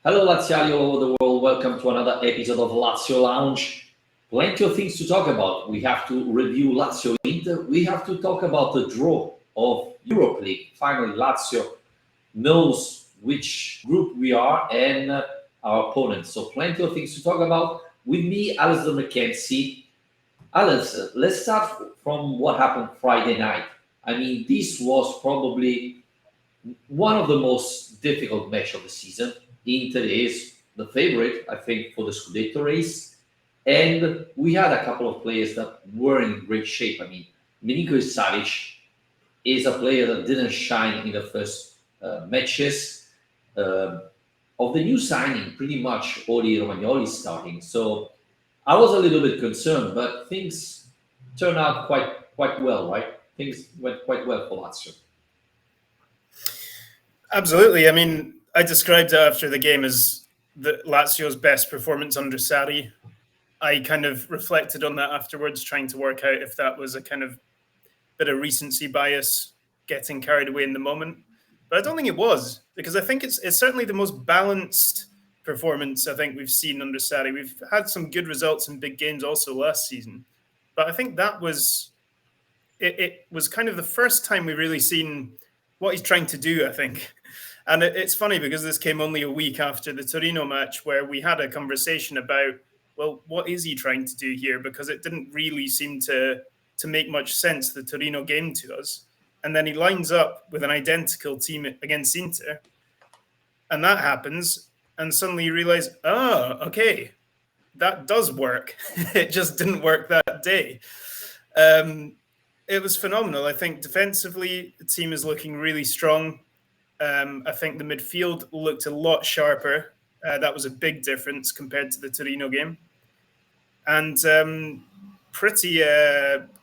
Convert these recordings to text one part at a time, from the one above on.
Hello, Laziali all over the world. Welcome to another episode of Lazio Lounge. Plenty of things to talk about. We have to review Lazio Inter. We have to talk about the draw of Europa League. Finally, Lazio knows which group we are and our opponents. So, plenty of things to talk about. With me, Alistair McKenzie. Alistair, let's start from what happened Friday night. I mean, this was probably one of the most difficult match of the season. Inter is the favorite, I think, for the Scudetto race. And we had a couple of players that were in great shape. I mean, Milinkovic Savic is a player that didn't shine in the first matches. Of the new signing, pretty much Oli Romagnoli is starting. So I was a little bit concerned, but things turned out quite well, right? Things went quite well for Lazio. Absolutely. I mean, I described it after the game as Lazio's best performance under Sarri. I kind of reflected on that afterwards, trying to work out if that was a kind of bit of recency bias, getting carried away in the moment. But I don't think it was, because I think it's certainly the most balanced performance I think we've seen under Sarri. We've had some good results in big games also last season, but I think that was it was kind of the first time we really seen what he's trying to do, I think. And it's funny because this came only a week after the Torino match, where we had a conversation about, well, what is he trying to do here? Because it didn't really seem to make much sense, the Torino game, to us. And then he lines up with an identical team against Inter, and that happens, and suddenly you realize, okay, that does work. It just didn't work that day. It was phenomenal. I think defensively, the team is looking really strong. I think the midfield looked a lot sharper. That was a big difference compared to the Torino game. And pretty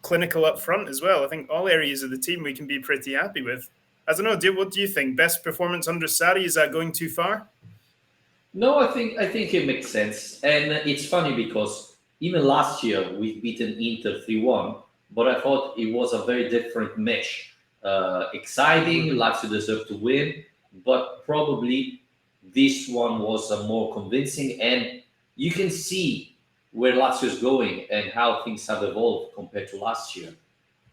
clinical up front as well. I think all areas of the team we can be pretty happy with. I don't know, what do you think? Best performance under Sarri, is that going too far? No, I think it makes sense. And it's funny because even last year we've beaten Inter 3-1, but I thought it was a very different match. Exciting, Lazio deserved to win, but probably this one was more convincing, and you can see where Lazio is going and how things have evolved compared to last year.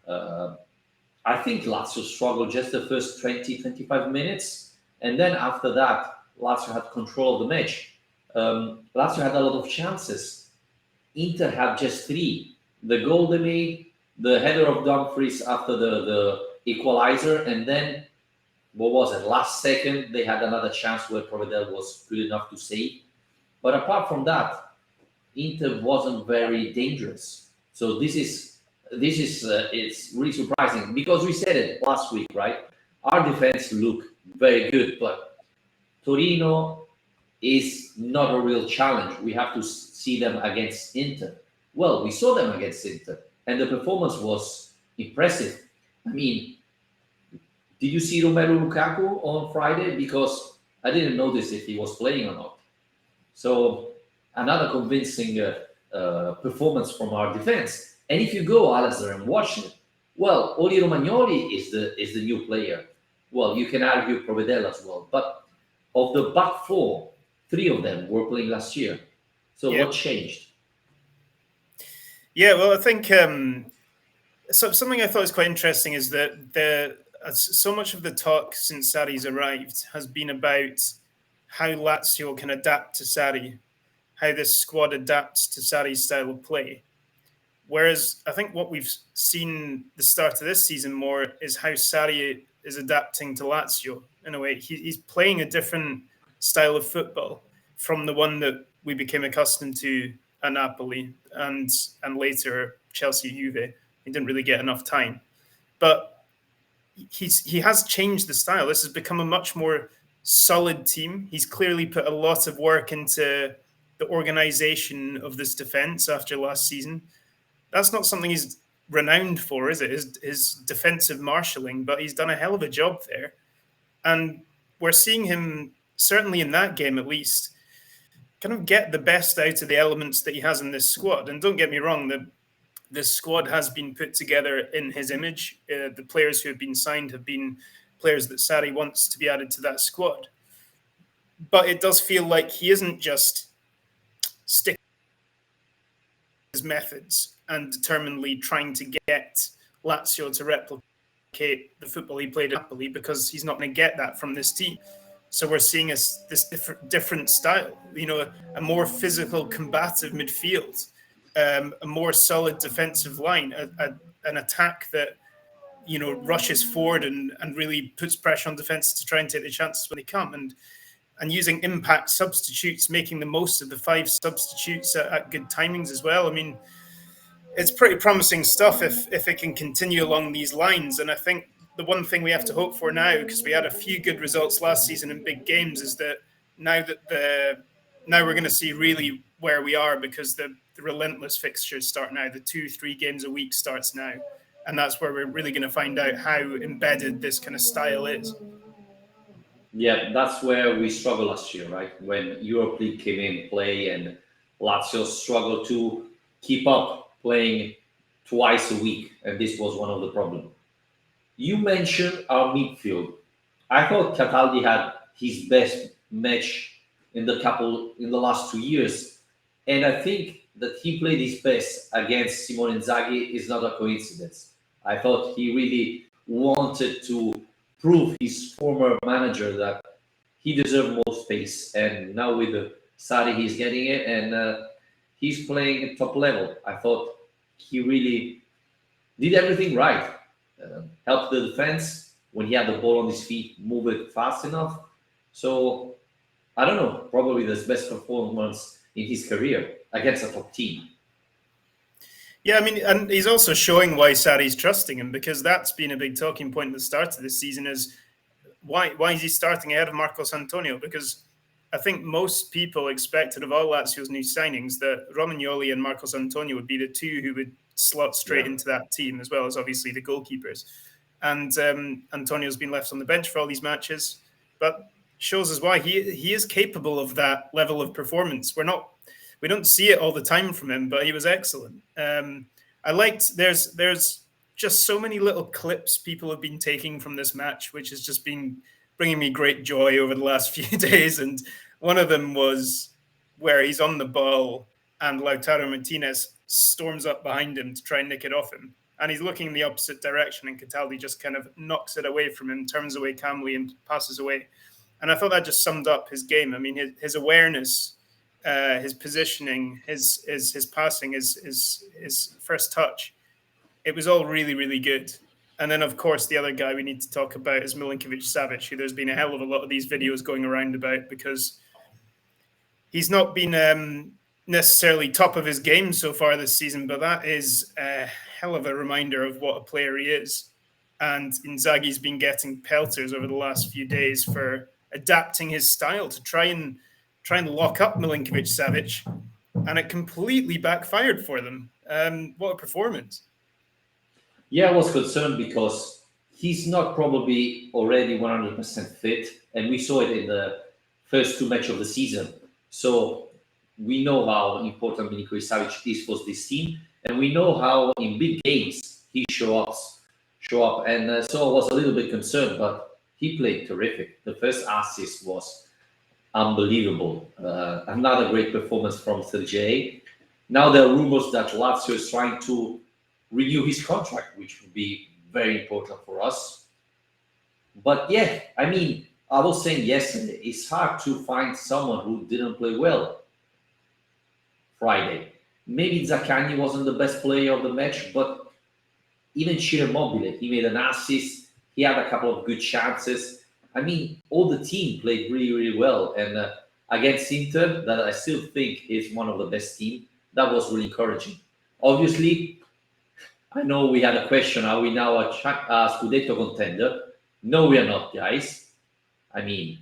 I think Lazio struggled just the first 20-25 minutes, and then after that, Lazio had control of the match. Lazio had a lot of chances. Inter had just three. The goal they made, the header of Dumfries after the equalizer, and then what was it? Last second, they had another chance where Provedel was good enough to save. But apart from that, Inter wasn't very dangerous. So this is it's really surprising because we said it last week, right? Our defense looked very good, but Torino is not a real challenge. We have to see them against Inter. Well, we saw them against Inter, and the performance was impressive. I mean, did you see Romelu Lukaku on Friday? Because I didn't notice if he was playing or not. So another convincing performance from our defense. And if you go, Alistair, and watch it, well, Oli Romagnoli is the new player. Well, you can argue Provedel as well. But of the back four, three of them were playing last year. So what changed? Yeah, well, I think so something I thought was quite interesting is that so much of the talk since Sarri's arrived has been about how Lazio can adapt to Sarri, how this squad adapts to Sarri's style of play. Whereas I think what we've seen the start of this season more is how Sarri is adapting to Lazio in a way. He's playing a different style of football from the one that we became accustomed to at Napoli and later Chelsea, Juve. He didn't really get enough time, but he has changed the style. This has become a much more solid team. He's clearly put a lot of work into the organization of this defense after last season. That's not something he's renowned for, is it? His defensive marshalling, but he's done a hell of a job there. And we're seeing him, certainly in that game at least, kind of get the best out of the elements that he has in this squad. And don't get me wrong, this squad has been put together in his image. The players who have been signed have been players that Sarri wants to be added to that squad. but it does feel like he isn't just sticking to his methods and determinedly trying to get Lazio to replicate the football he played at Napoli, because he's not going to get that from this team. So we're seeing this different style, a more physical, combative midfield, a more solid defensive line, an attack that rushes forward and really puts pressure on defense to try and take the chances when they come, and using impact substitutes, making the most of the 5 substitutes at good timings as well. I mean, it's pretty promising stuff if it can continue along these lines. And I think the one thing we have to hope for now, because we had a few good results last season in big games, is that now we're going to see really where we are, because the relentless fixtures start now. The 2-3 games a week starts now. And that's where we're really going to find out how embedded this kind of style is. Yeah, that's where we struggled last year, right? When Europa League came in play and Lazio struggled to keep up playing twice a week. And this was one of the problems. You mentioned our midfield. I thought Cataldi had his best match in the last 2 years. And I think that he played his best against Simone Inzaghi is not a coincidence. I thought he really wanted to prove his former manager that he deserved more space. And now with Sarri, he's getting it, and he's playing at top level. I thought he really did everything right. Helped the defense when he had the ball on his feet, move it fast enough. So, I don't know, probably the best performance in his career against a top team. Yeah, I mean, and he's also showing why Sarri's trusting him, because that's been a big talking point at the start of this season, is why is he starting ahead of Marcos Antonio? Because I think most people expected of all Lazio's new signings that Romagnoli and Marcos Antonio would be the two who would slot straight into that team, as well as obviously the goalkeepers. And Antonio's been left on the bench for all these matches, but shows us why he is capable of that level of performance. We don't see it all the time from him, but he was excellent. I liked there's just so many little clips people have been taking from this match, which has just been bringing me great joy over the last few days. And one of them was where he's on the ball and Lautaro Martinez storms up behind him to try and nick it off him. And he's looking in the opposite direction, and Cataldi just kind of knocks it away from him, turns away calmly and passes away. And I thought that just summed up his game. I mean, his awareness, his positioning, his passing, his first touch, it was all really, really good. And then, of course, the other guy we need to talk about is Milinkovic-Savic, who there's been a hell of a lot of these videos going around about, because he's not been necessarily top of his game so far this season, but that is a hell of a reminder of what a player he is. And Inzaghi's been getting pelters over the last few days for adapting his style to try and lock up Milinkovic-Savic, and it completely backfired for them. What a performance. Yeah, I was concerned because he's not probably already 100% fit, and we saw it in the first 2 matches of the season. So we know how important Milinkovic-Savic is for this team, and we know how in big games he show up. And so I was a little bit concerned, but he played terrific. The first assist was unbelievable. Another great performance from Sergei. Now there are rumors that Lazio is trying to renew his contract, which would be very important for us. But yeah, I mean, I was saying yesterday, it's hard to find someone who didn't play well Friday. Maybe Zaccagni wasn't the best player of the match, but even Ciro Immobile, he made an assist. He had a couple of good chances. I mean, all the team played really, really well. And against Inter, that I still think is one of the best teams, that was really encouraging. Obviously, I know we had a question, are we now a Scudetto contender? No, we are not, guys. I mean,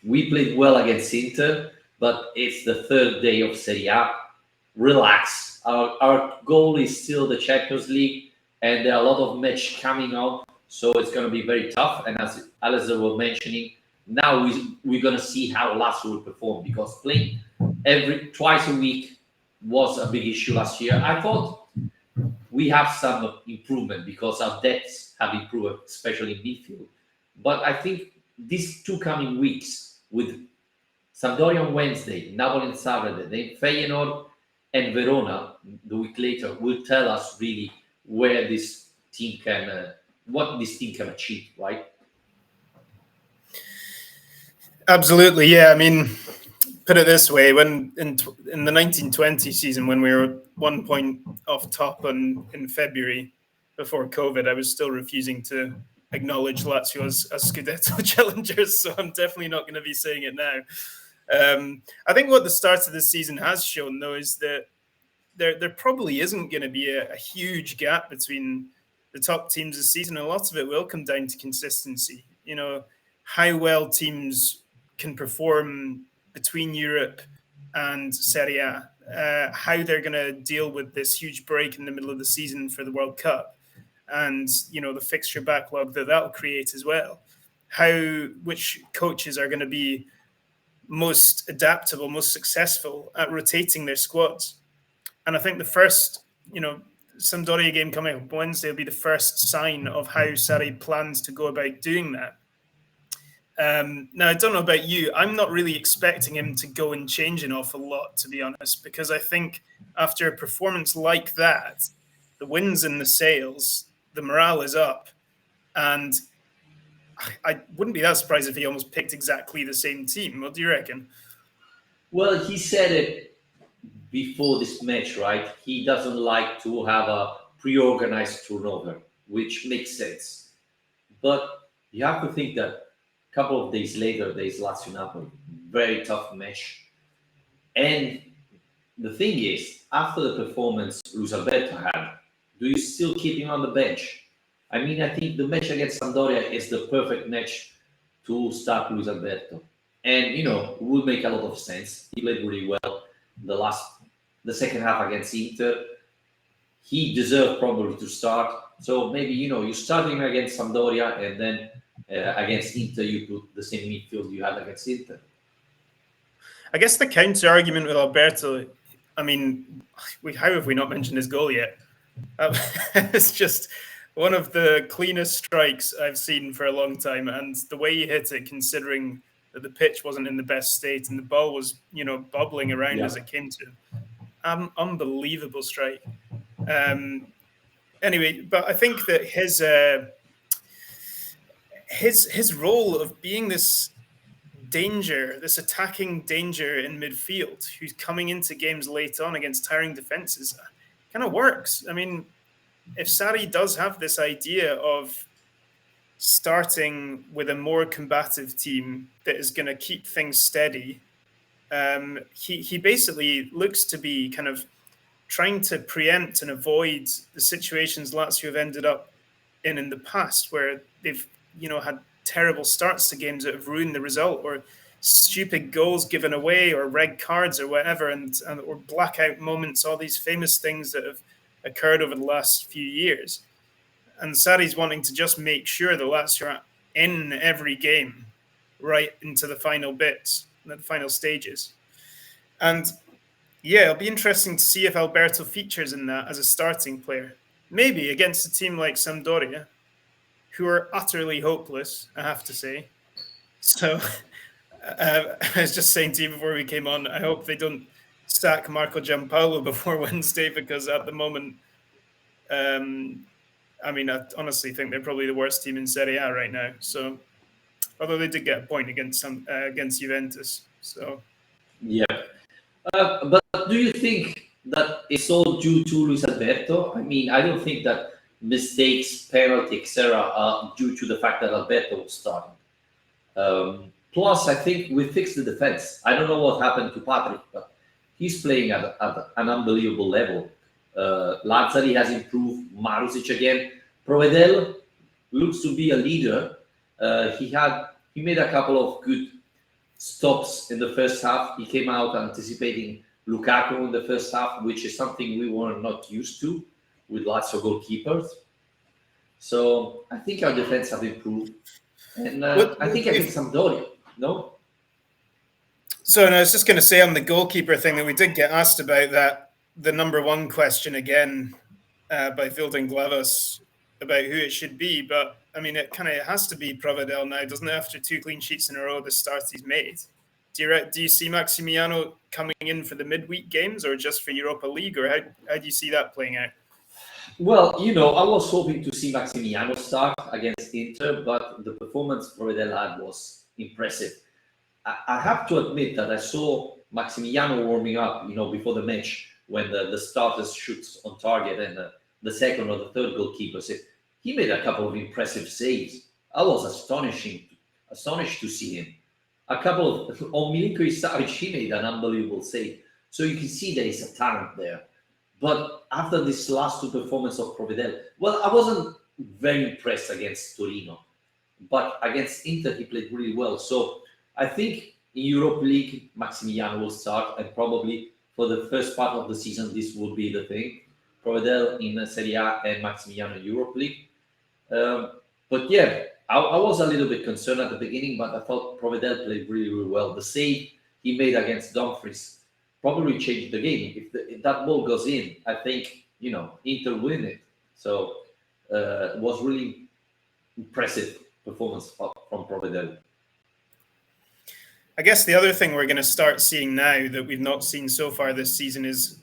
we played well against Inter, but it's the 3rd day of Serie A. Relax. Our goal is still the Champions League, and there are a lot of matches coming up, so it's going to be very tough. And as Alistair was mentioning, now we're going to see how Lazio will perform, because playing twice a week was a big issue last year. I thought we have some improvement because our depths have improved, especially in midfield. But I think these two coming weeks with Sampdoria on Wednesday, Napoli on Saturday, then Feyenoord and Verona the week later will tell us really where this team can, what this team can achieve, right? Absolutely, yeah. I mean, put it this way: when in the 1920 season, when we were 1 point off top in February before COVID, I was still refusing to acknowledge Lazio as Scudetto challengers. So I'm definitely not going to be saying it now. I think what the start of this season has shown, though, is that there probably isn't going to be a huge gap between the top teams this season. A lot of it will come down to consistency. You know, how well teams can perform between Europe and Serie A, how they're going to deal with this huge break in the middle of the season for the World Cup, and the fixture backlog that'll create as well. Which coaches are going to be most adaptable, most successful at rotating their squads. And I think the first, Sampdoria game coming up Wednesday will be the first sign of how Sarri plans to go about doing that. Now, I don't know about you. I'm not really expecting him to go and change an awful lot, to be honest, because I think after a performance like that, the wins and the sales, the morale is up. And I wouldn't be that surprised if he almost picked exactly the same team. What do you reckon? Well, he said it before this match, right? He doesn't like to have a pre-organized turnover, which makes sense. But you have to think that a couple of days later, there's Lazio Napoli, very tough match. And the thing is, after the performance Luis Alberto had, do you still keep him on the bench? I mean, I think the match against Sampdoria is the perfect match to start Luis Alberto. And, it would make a lot of sense. He played really well the second half against Inter. He deserved probably to start. So maybe, you start him against Sampdoria and then against Inter, you put the same midfield you had against Inter. I guess the counter argument with Alberto, I mean, how have we not mentioned his goal yet? It's just one of the cleanest strikes I've seen for a long time. And the way he hit it, considering that the pitch wasn't in the best state and the ball was, bubbling around as it came to him. Unbelievable strike. Anyway, but I think that his role of being this danger, this attacking danger in midfield, who's coming into games late on against tiring defenses, kind of works. I mean, if Sarri does have this idea of starting with a more combative team that is going to keep things steady, he basically looks to be kind of trying to preempt and avoid the situations Lazio have ended up in the past, where they've had terrible starts to games that have ruined the result, or stupid goals given away, or red cards, or whatever, and or blackout moments, all these famous things that have occurred over the last few years. And Sarri's wanting to just make sure the Lazio are in every game, right into the final bits, the final stages. And yeah, it'll be interesting to see if Alberto features in that as a starting player. Maybe against a team like Sampdoria, who are utterly hopeless, I have to say. So I was just saying to you before we came on, I hope they don't sack Marco Giampaolo before Wednesday, because at the moment, I honestly think they're probably the worst team in Serie A right now. So, although they did get a point against Juventus. So, yeah. But do you think that it's all due to Luis Alberto? I mean, I don't think that mistakes, penalty, etc., are due to the fact that Alberto was starting. Plus, I think we fixed the defense. I don't know what happened to Patrick, but he's playing at an unbelievable level. Lazzari has improved. Marusic again. Provedel looks to be a leader. He made a couple of good stops in the first half. He came out anticipating Lukaku in the first half, which is something we were not used to with Lazio goalkeepers. So I think our defense have improved. And I think against Sampdoria, no? So I was just going to say on the goalkeeper thing that we did get asked about that, the number one question again by Fielding Glavas about who it should be. But I mean, it has to be Provedel now, doesn't it? After 2 clean sheets in a row, the start he's made. Do you see Maximiano coming in for the midweek games, or just for Europa League, or how do you see that playing out? Well, I was hoping to see Maximiano start against Inter, but the performance Provedel had was impressive. I have to admit that I saw Maximiano warming up, before the match when the starters shoots on target and the second or the third goalkeeper said he made a couple of impressive saves. I was astonished to see him. A couple of on Milinkovic Savic, he made an unbelievable save. So you can see there is a talent there. But after this last 2 performances of Provedel, well, I wasn't very impressed against Torino, but against Inter he played really well. So I think in Europa League, Maximiano will start, and probably for the first part of the season, this will be the thing. Provedel in Serie A and Maximiano in Europa League. But yeah, I was a little bit concerned at the beginning, but I thought Provedel played really, really well. The save he made against Dumfries probably changed the game. If that ball goes in, I think, Inter win it. So it was really impressive performance from Provedel. I guess the other thing we're going to start seeing now that we've not seen so far this season is,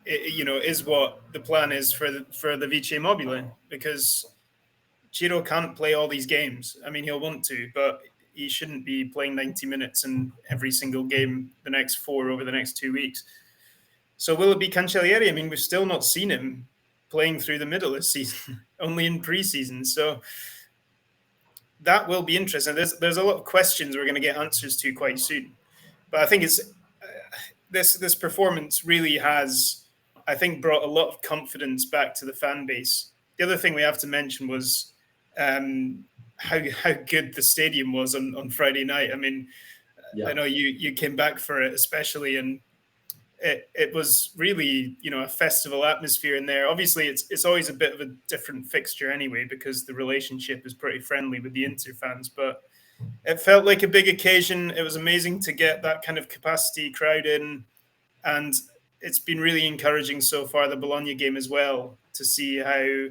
is what the plan is for the Vice Mobile, because Ciro can't play all these games. I mean, he'll want to, but he shouldn't be playing 90 minutes in every single game the next 4 over the next 2 weeks. So will it be Cancellieri? I mean, we've still not seen him playing through the middle this season, only in pre-season. So that will be interesting. There's a lot of questions we're going to get answers to quite soon. But I think it's this performance really has, I think, brought a lot of confidence back to the fan base. The other thing we have to mention was how good the stadium was on Friday night. I mean, yeah. I know you came back for it especially, and it was really, a festival atmosphere in there. Obviously, it's always a bit of a different fixture anyway, because the relationship is pretty friendly with the Inter fans, but it felt like a big occasion. It was amazing to get that kind of capacity crowd in, and it's been really encouraging so far, the Bologna game as well, to see how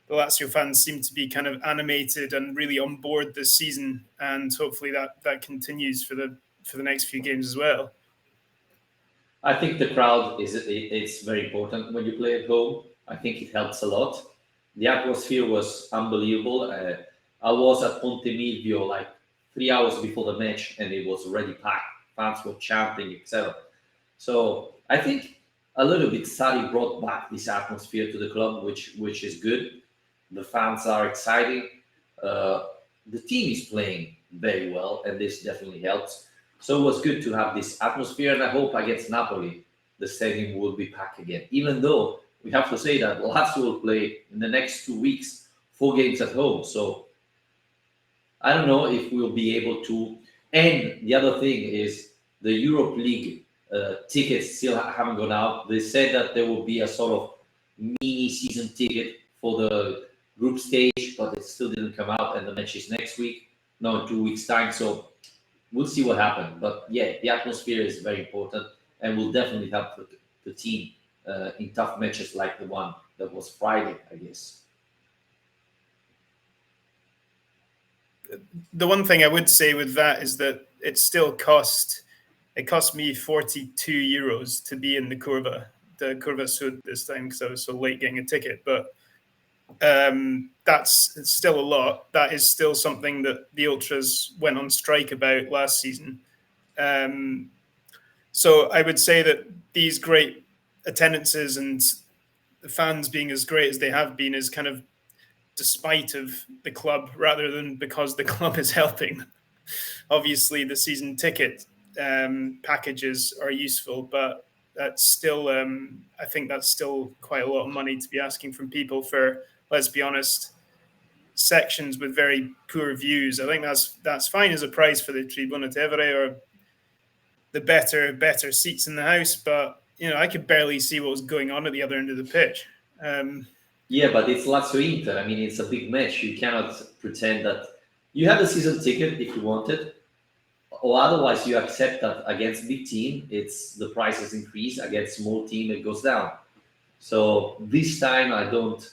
the Lazio fans seem to be kind of animated and really on board this season, and hopefully that continues for the next few games as well. I think the crowd it's very important when you play at home. I think it helps a lot. The atmosphere was unbelievable. I was at Ponte Milvio like 3 hours before the match, and it was already packed. Fans were chanting, etc. So I think a little bit Sarri brought back this atmosphere to the club, which is good. The fans are excited. The team is playing very well, and this definitely helps. So it was good to have this atmosphere, and I hope against Napoli, the stadium will be packed again. Even though we have to say that Lazio will play in the next 2 weeks, 4 games at home. So I don't know if we'll be able to. And the other thing is the Europa League tickets still haven't gone out. They said that there will be a sort of mini season ticket for the group stage, but it still didn't come out, and the match is next week, no, in 2 weeks' time. So we'll see what happens. But yeah, the atmosphere is very important, and will definitely help the team in tough matches like the one that was Friday, I guess. The one thing I would say with that is that it cost me 42 euros to be in the Curva Sud this time, because I was so late getting a ticket. But it's still a lot. That is still something that the Ultras went on strike about last season. So I would say that these great attendances and the fans being as great as they have been is kind of despite of the club rather than because the club is helping. Obviously, the season ticket packages are useful, but that's still, I think that's still quite a lot of money to be asking from people for, let's be honest, sections with very poor views. I think that's fine as a price for the Tribuna Tevere or the better seats in the house, but I could barely see what was going on at the other end of the pitch. Yeah, but it's Lazio Inter. I mean, it's a big match. You cannot pretend that you have a season ticket if you want it, or otherwise you accept that against big team, the prices increase. Against small team, it goes down. So this time I don't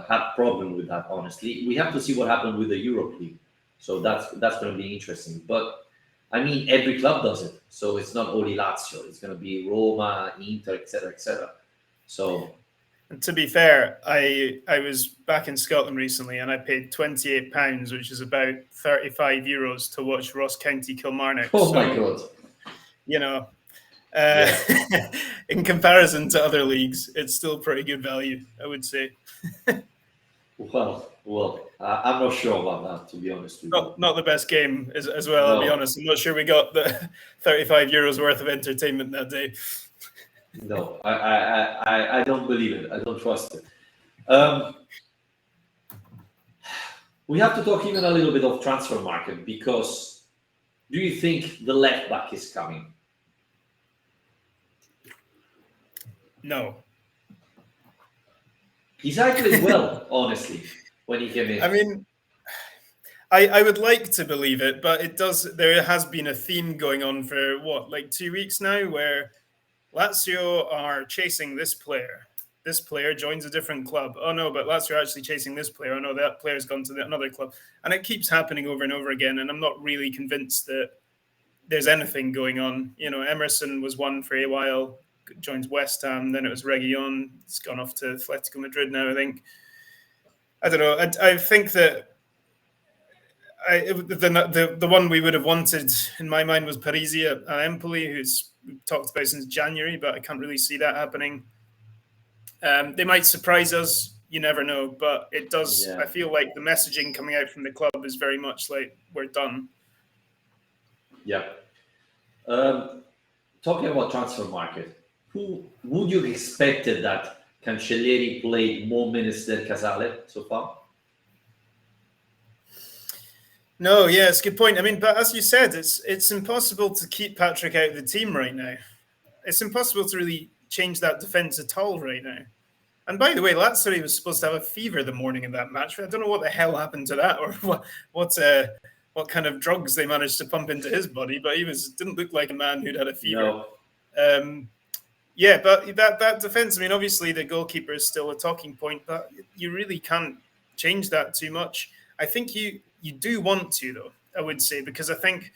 have problem with that. Honestly, we have to see what happened with the Europa League. So that's going to be interesting. But I mean, every club does it. So it's not only Lazio. It's going to be Roma, Inter, etc., etc. So. And to be fair, I was back in Scotland recently, and I paid £28, which is about €35, to watch Ross County Kilmarnock. Oh my God! You know, in comparison to other leagues, it's still pretty good value, I would say. Well, I'm not sure about that, to be honest with you. Not the best game as well, I'll be honest. I'm not sure we got the €35 worth of entertainment that day. No, I don't believe it. I don't trust it. We have to talk even a little bit of transfer market, because do you think the left back is coming? No. He's actually well, honestly, when he came in. I mean, I would like to believe it, but it does. There has been a theme going on for like 2 weeks now, where Lazio are chasing this player. This player joins a different club. Oh no, but Lazio are actually chasing this player. Oh no, that player's gone to another club. And it keeps happening over and over again. And I'm not really convinced that there's anything going on. You know, Emerson was one for a while, joins West Ham. Then it was Reguilon. It's gone off to Atletico Madrid now, I think. I don't know. I think that the one we would have wanted in my mind was Parisi at Empoli, who's talked about since January, but I can't really see that happening. They might surprise us. You never know, but it does. Yeah. I feel like the messaging coming out from the club is very much like, we're done. Yeah. Talking about transfer market, who would you have expected that Cancelleri played more minutes than Casale so far? No, yeah, it's a good point. I mean, but as you said, it's impossible to keep Patrick out of the team right now. It's impossible to really change that defense at all right now. And by the way, Lazio was supposed to have a fever the morning of that match. I don't know what the hell happened to that, or what kind of drugs they managed to pump into his body, but he didn't look like a man who'd had a fever. No. Yeah, but that defense, I mean, obviously the goalkeeper is still a talking point, but you really can't change that too much. I think you do want to, though, I would say, because I think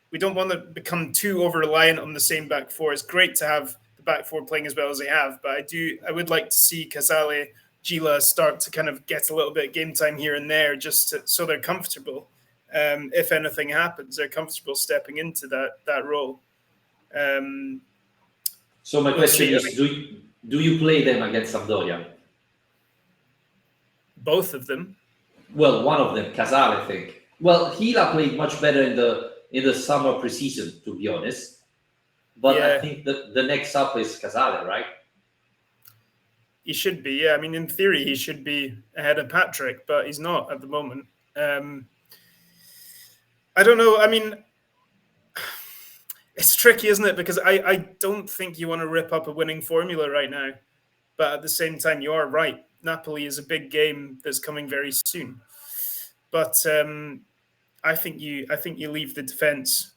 we don't want to become too over-reliant on the same back four. It's great to have the back four playing as well as they have, but I would like to see Casale, Gila start to kind of get a little bit of game time here and there, just so they're comfortable. If anything happens, they're comfortable stepping into that role. So my question is, do you play them against Sampdoria? Both of them. Well, one of them, Casale, I think. Well, Gila played much better in the summer preseason, to be honest. But yeah. I think the next up is Casale, right? He should be, yeah. I mean, in theory, he should be ahead of Patrick, but he's not at the moment. I don't know. I mean, it's tricky, isn't it? Because I don't think you want to rip up a winning formula right now. But at the same time, you are right. Napoli is a big game that's coming very soon. But I think you leave the defense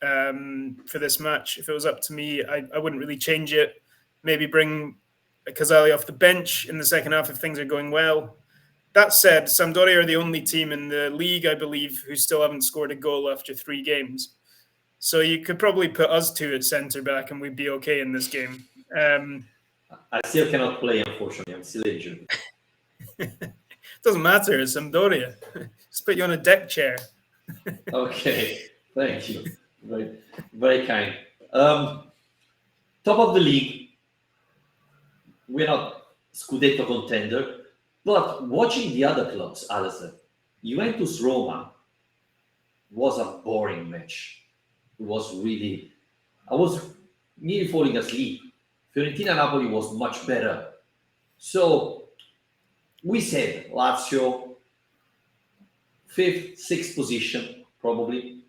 for this match. If it was up to me, I wouldn't really change it. Maybe bring Casale off the bench in the second half if things are going well. That said, Sampdoria are the only team in the league, I believe, who still haven't scored a goal after 3 games. So you could probably put us 2 at centre back and we'd be okay in this game. I still cannot play, unfortunately. I'm still injured. Doesn't matter. It's Sampdoria. Just put you on a deck chair. Okay. Thank you. Very, very kind. Top of the league. We're not Scudetto contender. But watching the other clubs, Alistair, Juventus Roma was a boring match. It was really... I was nearly falling asleep. Fiorentina Napoli was much better. So we said Lazio, 5th, 6th position, probably.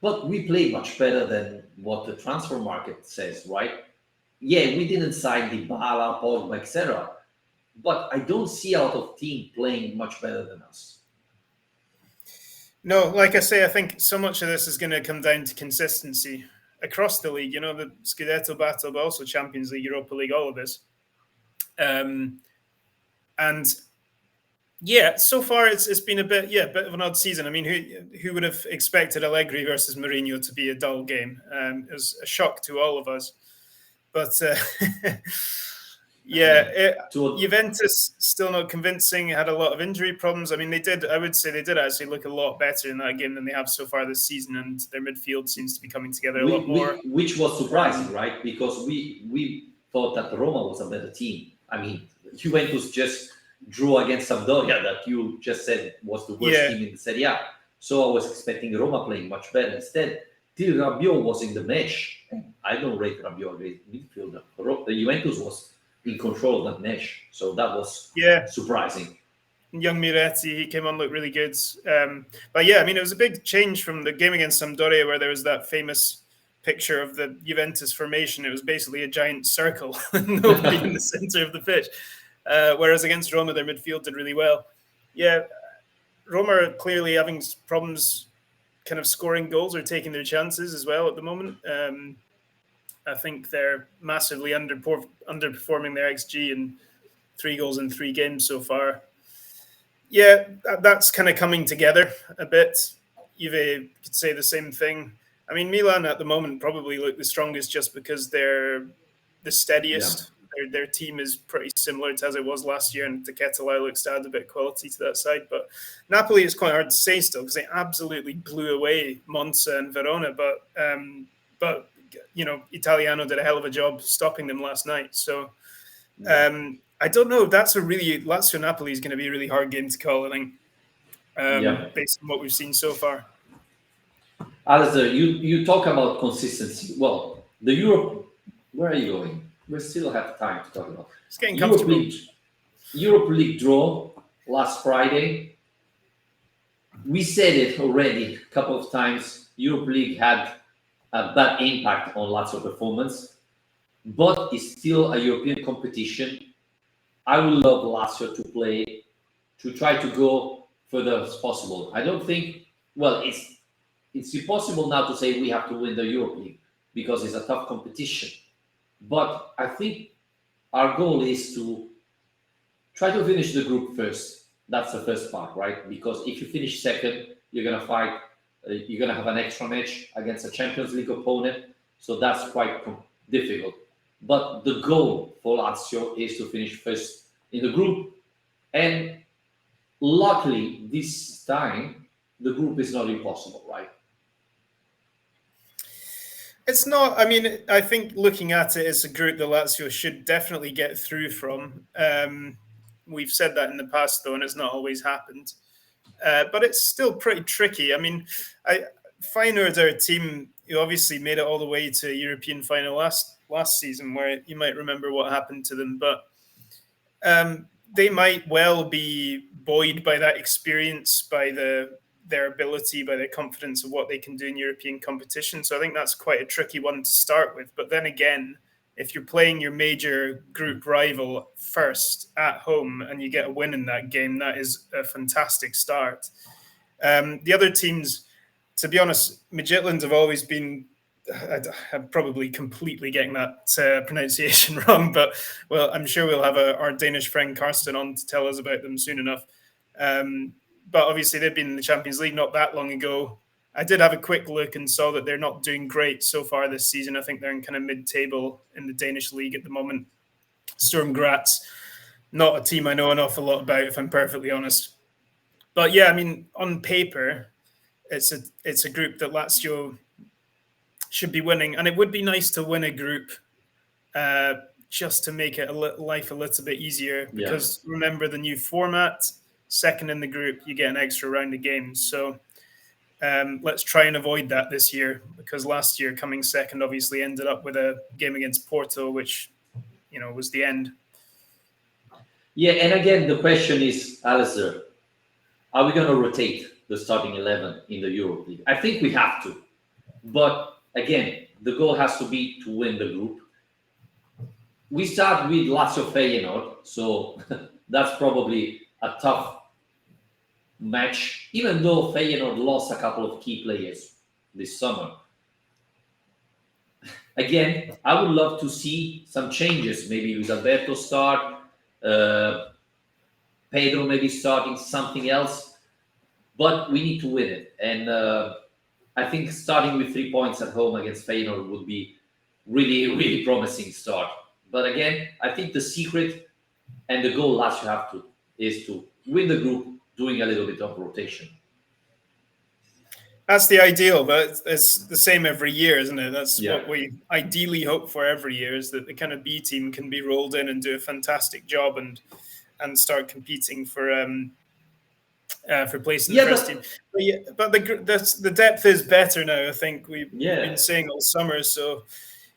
But we played much better than what the transfer market says, right? Yeah, we didn't sign Dybala, Pogba, etc. But I don't see a lot of team playing much better than us. No, like I say, I think so much of this is going to come down to consistency across the league. You know, the Scudetto battle, but also Champions League, Europa League, all of this. And yeah, so far it's been a bit of an odd season. I mean, who would have expected Allegri versus Mourinho to be a dull game? It was a shock to all of us. But Juventus still not convincing. Had a lot of injury problems. I mean, I would say they did actually look a lot better in that game than they have so far this season, and their midfield seems to be coming together a lot more. Which was surprising, right? Because we thought that Roma was a better team. I mean, Juventus just drew against Sampdoria, that you just said was the worst team in the Serie A. So I was expecting Roma playing much better. Instead, till Rabiot was in the match. I don't rate Rabiot as midfielder. The Juventus was in control of that match, so that was surprising. Young Miretti, he came on, looked really good. But yeah, I mean, it was a big change from the game against Sampdoria, where there was that famous picture of the Juventus formation. It was basically a giant circle, nobody in the center of the pitch. Whereas against Roma, their midfield did really well. Yeah, Roma are clearly having problems kind of scoring goals or taking their chances as well at the moment. I think they're massively underperforming their XG, and 3 goals in 3 games so far. Yeah, that's kind of coming together a bit. Juve could say the same thing. I mean, Milan at the moment probably look the strongest just because they're the steadiest. Yeah. Their team is pretty similar to as it was last year, and Tequetalai looks to add a bit of quality to that side. But Napoli is quite hard to say still, because they absolutely blew away Monza and Verona. But you know, Italiano did a hell of a job stopping them last night. So I don't know. That's Lazio Napoli is going to be a really hard game to call, I think, based on what we've seen so far. Alistair, you talk about consistency. Well, the Europe, where are you going? We still have time to talk about. It's getting comfortable. Europa League draw last Friday. We said it already a couple of times. Europa League had a bad impact on Lazio performance, but it's still a European competition. I would love Lazio to try to go further as possible. I don't think, it's impossible now to say we have to win the Europa League because it's a tough competition. But I think our goal is to try to finish the group first. That's the first part, right? Because if you finish second, you're going to fight, you're going to have an extra match against a Champions League opponent. So that's quite difficult. But the goal for Lazio is to finish first in the group. And luckily, this time, the group is not impossible, right? It's not. I mean, I think looking at it, it's a group that Lazio should definitely get through from. We've said that in the past, though, and it's not always happened. But it's still pretty tricky. I mean, Feyenoord are a team who obviously made it all the way to European final last season, where you might remember what happened to them. But they might well be buoyed by that experience, by their ability, by their confidence of what they can do in European competition. So I think that's quite a tricky one to start with. But then again, if you're playing your major group rival first at home and you get a win in that game, that is a fantastic start. The other teams, to be honest, Midtjylland have always been, I'm probably completely getting that pronunciation wrong, but well, I'm sure we'll have our Danish friend Karsten on to tell us about them soon enough. But obviously they've been in the Champions League not that long ago. I did have a quick look and saw that they're not doing great so far this season. I think they're in kind of mid-table in the Danish league at the moment. Sturm Graz, not a team I know an awful lot about, if I'm perfectly honest. But yeah, I mean, on paper, it's a group that Lazio should be winning. And it would be nice to win a group just to make it life a little bit easier. Because remember the new format, second in the group, you get an extra round of games. So let's try and avoid that this year, because last year coming second obviously ended up with a game against Porto, which, you know, was the end. Yeah, and again, the question is, Alistair, are we going to rotate the starting 11 in the Europa League? I think we have to. But again, the goal has to be to win the group. We start with Lazio Feyenoord, so that's probably a tough match, even though Feyenoord lost a couple of key players this summer. Again, I would love to see some changes, maybe with Alberto start, Pedro maybe starting something else, but we need to win it. And I think starting with 3 points at home against Feyenoord would be really, really promising start. But again, I think the secret and the goal Lazio have to is to win the group, doing a little bit of rotation. That's the ideal, but it's the same every year, isn't it? That's what we ideally hope for every year, is that the kind of B team can be rolled in and do a fantastic job and start competing for place in the first team. But the depth is better now. I think we've been saying all summer, so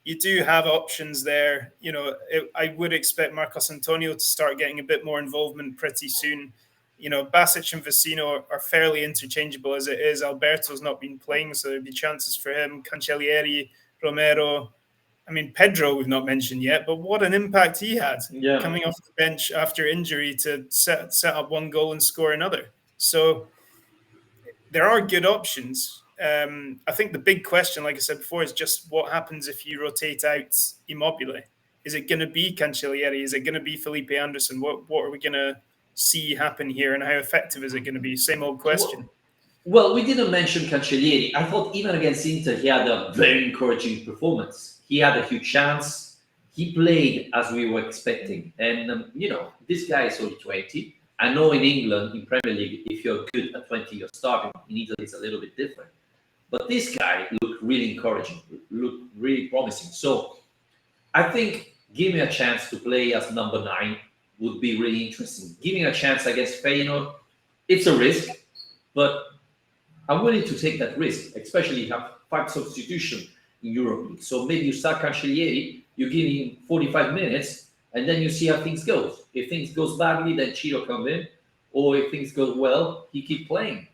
you do have options there. You know, I would expect Marcos Antonio to start getting a bit more involvement pretty soon. You know, Basic and Vecino are fairly interchangeable as it is. Alberto's not been playing, so there'd be chances for him. Cancellieri, Romero. I mean, Pedro we've not mentioned yet, but what an impact he had coming off the bench after injury to set up one goal and score another. So there are good options. I think the big question, like I said before, is just what happens if you rotate out Immobile? Is it going to be Cancellieri? Is it going to be Felipe Anderson? What are we going to see happen here, and how effective is it going to be? Same old question. Well, we didn't mention Cancellieri. I thought even against Inter, he had a very encouraging performance. He had a huge chance. He played as we were expecting. And, you know, this guy is only 20. I know in England, in Premier League, if you're good at 20, you're starting. In Italy, it's a little bit different. But this guy looked really encouraging, looked really promising. So I think giving a chance to play as number 9 would be really interesting. Giving a chance against Feyenoord, it's a risk, but I'm willing to take that risk, especially if you have 5 substitutions in Europa League. So maybe you start Cancellieri, you give him 45 minutes, and then you see how things go. If things goes badly, then Ciro comes in, or if things go well, he keep playing.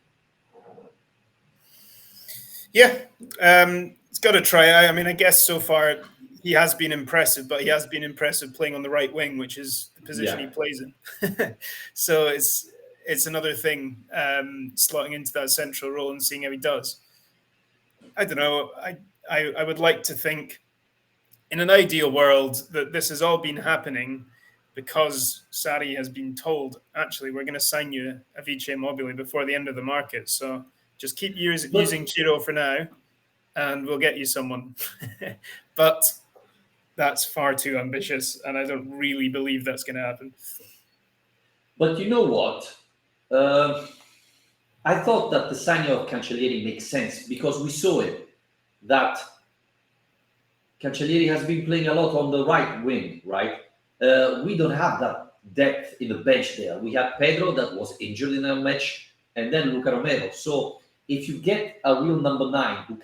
Yeah, it's got to try. I mean, I guess so far he has been impressive, but he has been impressive playing on the right wing, which is the position he plays in. So it's another thing, slotting into that central role and seeing how he does. I don't know. I would like to think, in an ideal world, that this has all been happening because Sarri has been told, actually, we're going to sign you Avice Immobile before the end of the market. So just keep using Ciro for now, and we'll get you someone. But that's far too ambitious, and I don't really believe that's going to happen. But you know what? I thought that the signing of Cancellieri makes sense because we saw it, that Cancellieri has been playing a lot on the right wing, right? We don't have that depth in the bench there. We had Pedro that was injured in a match, and then Luca Romero. So if you get a real number 9 who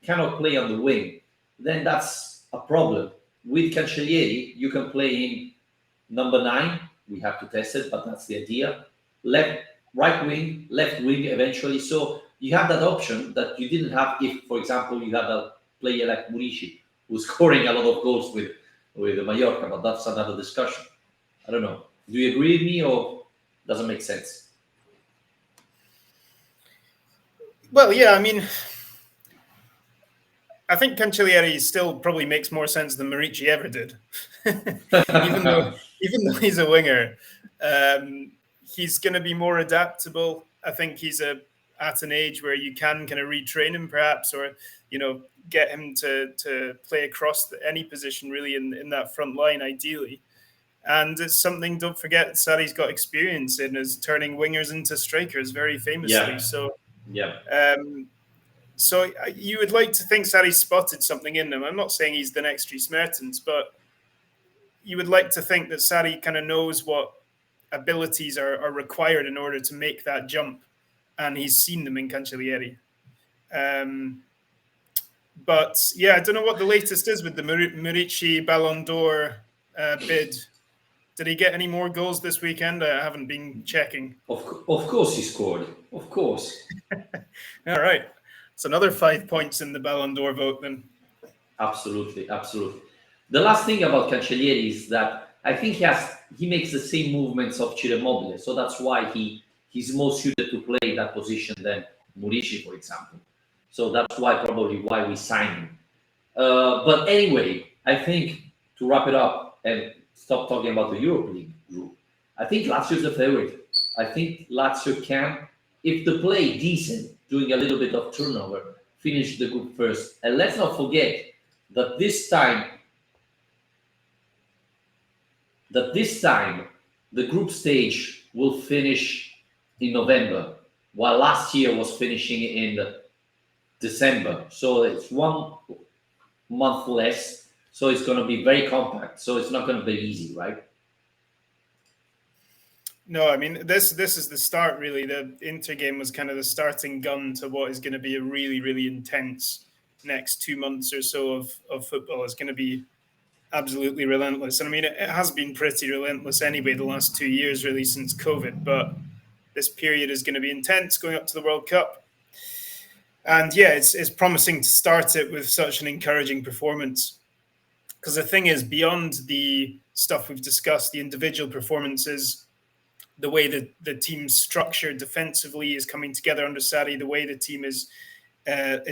cannot play on the wing, then that's a problem. With Cancellieri, you can play him number 9. We have to test it, but that's the idea. Right wing, left wing eventually. So you have that option that you didn't have if, for example, you had a player like Murici who's scoring a lot of goals with Mallorca, but that's another discussion. I don't know. Do you agree with me or doesn't make sense? Well, yeah, I mean, I think Cancellieri still probably makes more sense than Murici ever did. even though he's a winger, he's going to be more adaptable. I think he's at an age where you can kind of retrain him, perhaps, or get him to play across any position really in that front line, ideally. And it's something, don't forget, Sarri's got experience in, is turning wingers into strikers very famously. So you would like to think Sarri spotted something in them. I'm not saying he's the next Dries Mertens, but you would like to think that Sarri kind of knows what abilities are required in order to make that jump, and he's seen them in Cancellieri. But yeah, I don't know what the latest is with the Murici Ballon d'Or bid. Did he get any more goals this weekend? I haven't been checking. Of course he scored. Of course. All right. It's another 5 points in the Ballon d'Or vote then. Absolutely. The last thing about Cancellieri is that I think he makes the same movements of Ciro Immobile, so that's why he's more suited to play that position than Murici, for example. So that's probably why we signed him. But anyway, I think to wrap it up and stop talking about the Europa League group, I think Lazio is the favorite. I think Lazio can, if they play decent, doing a little bit of turnover, finish the group first. And let's not forget that this time the group stage will finish in November, while last year was finishing in December. So it's 1 month less. So it's going to be very compact. So it's not going to be easy, right? No, I mean, this is the start, really. The Inter game was kind of the starting gun to what is going to be a really, really intense next 2 months or so of football. It's going to be absolutely relentless. And I mean, it has been pretty relentless anyway the last 2 years, really, since COVID. But this period is going to be intense going up to the World Cup. And yeah, it's promising to start it with such an encouraging performance. Because the thing is, beyond the stuff we've discussed, the individual performances, the way that the team's structured defensively is coming together under Sarri, the way the team is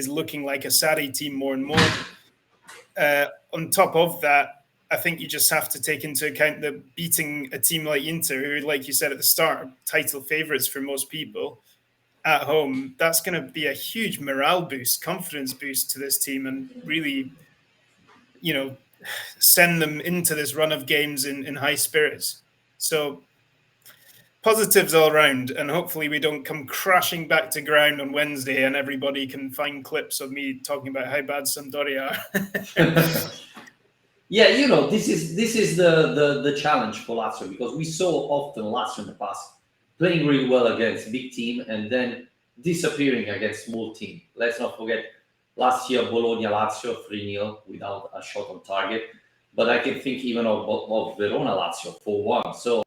looking like a Sarri team more and more. On top of that, I think you just have to take into account that beating a team like Inter, who, like you said at the start, are title favourites for most people at home, that's going to be a huge morale boost, confidence boost to this team, and really, send them into this run of games in high spirits. So positives all around, and hopefully we don't come crashing back to ground on Wednesday and everybody can find clips of me talking about how bad Sampdoria are. Yeah, this is the challenge for Lazio, because we saw often Lazio in the past playing really well against big team and then disappearing against small team. Let's not forget last year Bologna-Lazio 3-0 without a shot on target. But I can think even of Verona-Lazio 4-1. So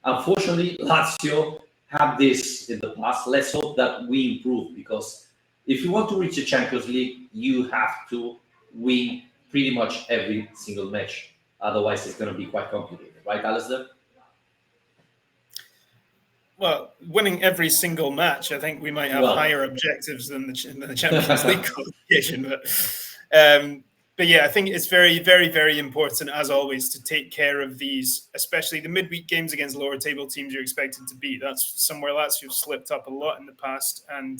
unfortunately, Lazio have this in the past. Let's hope that we improve, because if you want to reach the Champions League, you have to win pretty much every single match. Otherwise, it's going to be quite complicated. Right, Alistair? Well, winning every single match, I think we might have higher objectives than the Champions League qualification. But yeah, I think it's very, very, very important, as always, to take care of these, especially the midweek games against lower table teams you're expected to beat. That's somewhere Lazio slipped up a lot in the past, and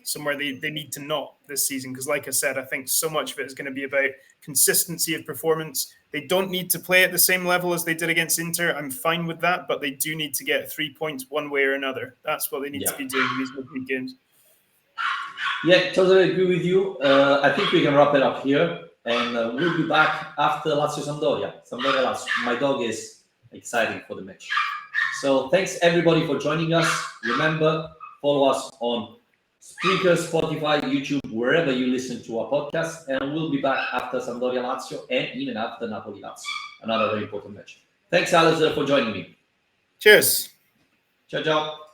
somewhere they need to not this season. Because like I said, I think so much of it is going to be about consistency of performance. They don't need to play at the same level as they did against Inter. I'm fine with that, but they do need to get 3 points one way or another. That's what they need to be doing in these midweek games. Yeah, totally agree with you. I think we can wrap it up here, and we'll be back after Lazio Sampdoria. My dog is excited for the match. So thanks everybody for joining us. Remember, follow us on Spreaker, Spotify, YouTube, wherever you listen to our podcast, and we'll be back after Sampdoria Lazio and even after Napoli Lazio. Another very important match. Thanks, Alistair, for joining me. Cheers. Ciao, ciao.